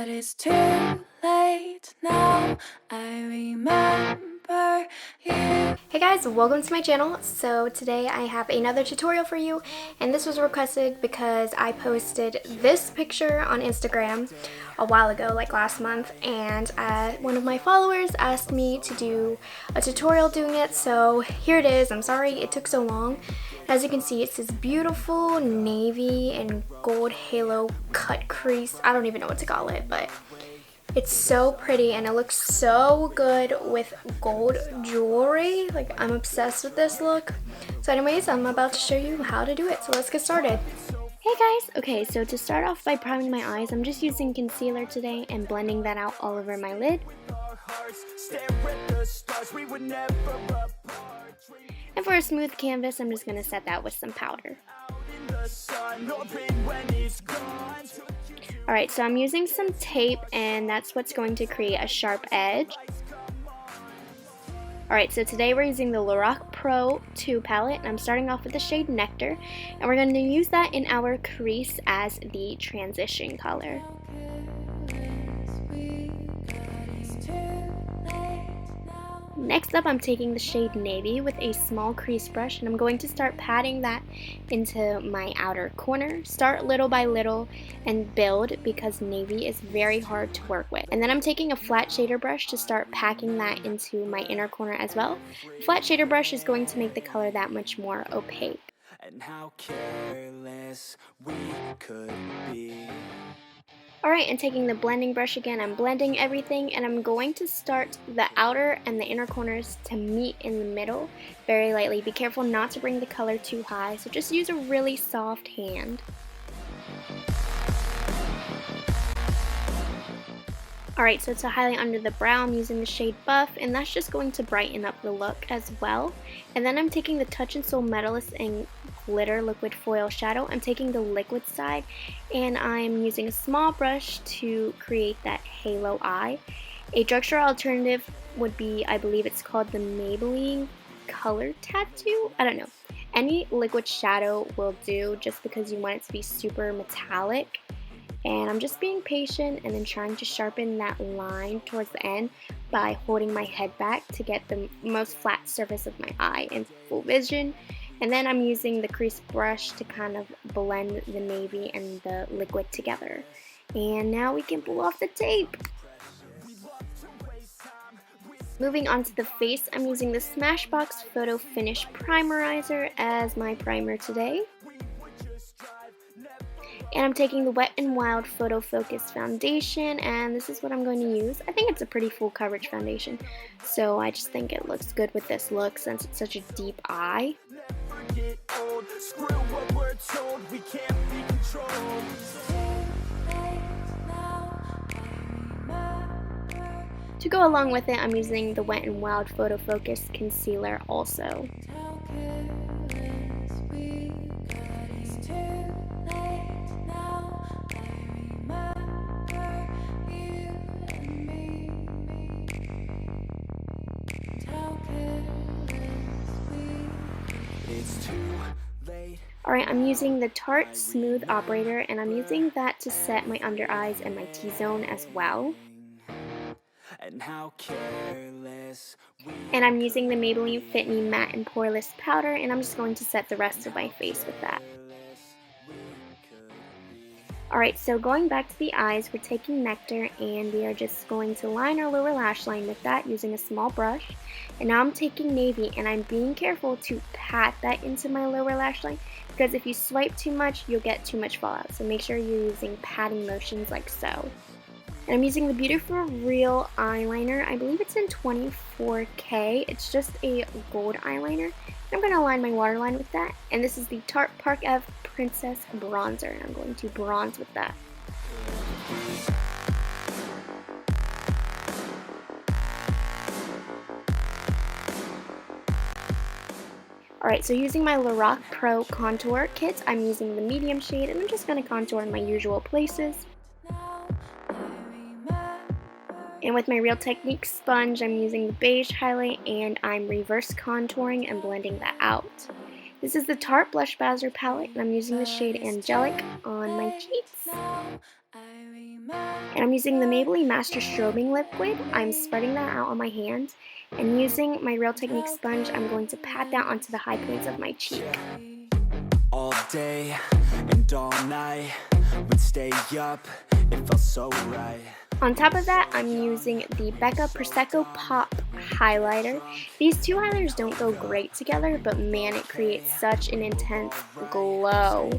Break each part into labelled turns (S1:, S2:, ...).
S1: But it's too late now. I remember you.
S2: Hey guys, welcome to my channel. So today I have another tutorial for you, and this was requested because I posted this picture on Instagram a while ago, like last month, and one of my followers asked me to do a tutorial doing it, so here it is. I'm sorry it took so long. As you can see, it's this beautiful navy and gold halo cut crease. I don't even know what to call it, but it's so pretty and it looks so good with gold jewelry. Like, I'm obsessed with this look. So anyways, I'm about to show you how to do it. So let's get started. Hey guys! Okay, so to start off by priming my eyes, I'm just using concealer today and blending that out all over my lid. And for a smooth canvas, I'm just going to set that with some powder. Alright, so I'm using some tape, and that's what's going to create a sharp edge. Alright, so today we're using the Lorac Pro 2 palette, and I'm starting off with the shade Nectar, and we're going to use that in our crease as the transition color. Next up, I'm taking the shade Navy with a small crease brush, and I'm going to start patting that into my outer corner. Start little by little and build, because navy is very hard to work with. And then I'm taking a flat shader brush to start packing that into my inner corner as well. The flat shader brush is going to make the color that much more opaque. And how careless we could be. Alright, and taking the blending brush again, I'm blending everything, and I'm going to start the outer and the inner corners to meet in the middle very lightly. Be careful not to bring the color too high, so just use a really soft hand. Alright, so to highlight under the brow, I'm using the shade Buff, and that's just going to brighten up the look as well. And then I'm taking the Touch in Sol Metallist and Glitter Liquid Foil Shadow. I'm taking the liquid side, and I'm using a small brush to create that halo eye. A drugstore alternative would be, I believe it's called the Maybelline Color Tattoo? I don't know. Any liquid shadow will do, just because you want it to be super metallic. And I'm just being patient and then trying to sharpen that line towards the end by holding my head back to get the most flat surface of my eye in full vision. And then I'm using the crease brush to kind of blend the navy and the liquid together. And now we can pull off the tape. Moving on to the face, I'm using the Smashbox Photo Finish Primerizer as my primer today. And I'm taking the WetnWild Photofocus foundation, and this is what I'm going to use. I think it's a pretty full coverage foundation, so I just think it looks good with this look since it's such a deep eye. To go along with it, I'm using the WetnWild Photofocus concealer also. Alright, I'm using the Tarte Smooth Operator, and I'm using that to set my under eyes and my T-zone as well. And I'm using the Maybelline FitMe Matte+Poreless powder, and I'm just going to set the rest of my face with that. Alright, so going back to the eyes, we're taking Nectar, and we are just going to line our lower lash line with that using a small brush. And now I'm taking Navy, and I'm being careful to pat that into my lower lash line, because if you swipe too much, you'll get too much fallout. So make sure you're using patting motions like so. And I'm using the Beautyforreall eyeliner. I believe it's in 24K. It's just a gold eyeliner. I'm going to line my waterline with that. And this is the Tarte Park Ave Princess Bronzer, and I'm going to bronze with that. Alright, so using my Lorac Pro Contour Kit, I'm using the medium shade, and I'm just going to contour in my usual places. And with my Real Technique sponge, I'm using the beige highlight, and I'm reverse contouring and blending that out. This is the Tarte Blush Bowser palette, and I'm using the shade Angelic on my cheeks. And I'm using the Maybelline Master Strobing liquid. I'm spreading that out on my hand. And using my Real Technique sponge, I'm going to pat that onto the high points of my cheek.
S1: All day and all night, we'd stay up, it felt so right.
S2: On top of that, I'm using the Becca Prosecco Pop highlighter. These two highlighters don't go great together, but man, it creates such an intense glow.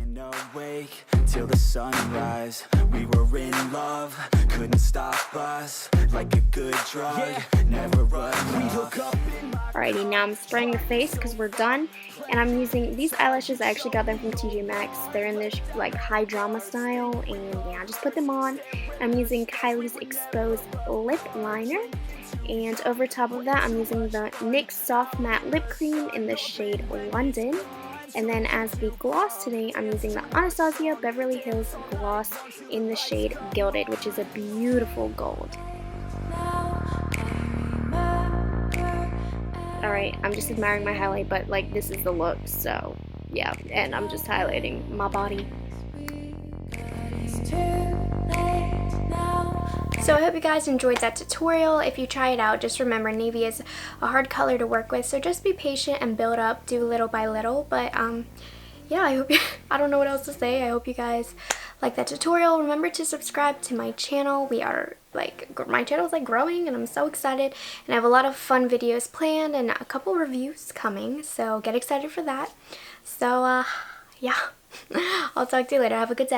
S1: Till the sunrise, we were in love, couldn't stop us, like a good drug, never run.
S2: Alrighty, now I'm spraying the face because we're done, and I'm using these eyelashes. I actually got them from TJ Maxx. They're in this like high drama style, and yeah, I just put them on. I'm using Kylie's Exposed Lip Liner, and over top of that, I'm using the NYX Soft Matte Lip Cream in the shade London. And then as the gloss today, I'm using the Anastasia Beverly Hills Gloss in the shade Gilded, which is a beautiful gold. Alright, I'm just admiring my highlight, but like this is the look, so yeah, and I'm just highlighting my body. So I hope you guys enjoyed that tutorial. If you try it out, just remember navy is a hard color to work with, so just be patient and build up, do little by little. But yeah, I hope I don't know what else to say. I hope you guys like that tutorial. Remember to subscribe to my channel. We are my channel is like growing, and I'm so excited, and I have a lot of fun videos planned and a couple reviews coming, so get excited for that. So yeah, I'll talk to you later. Have a good day.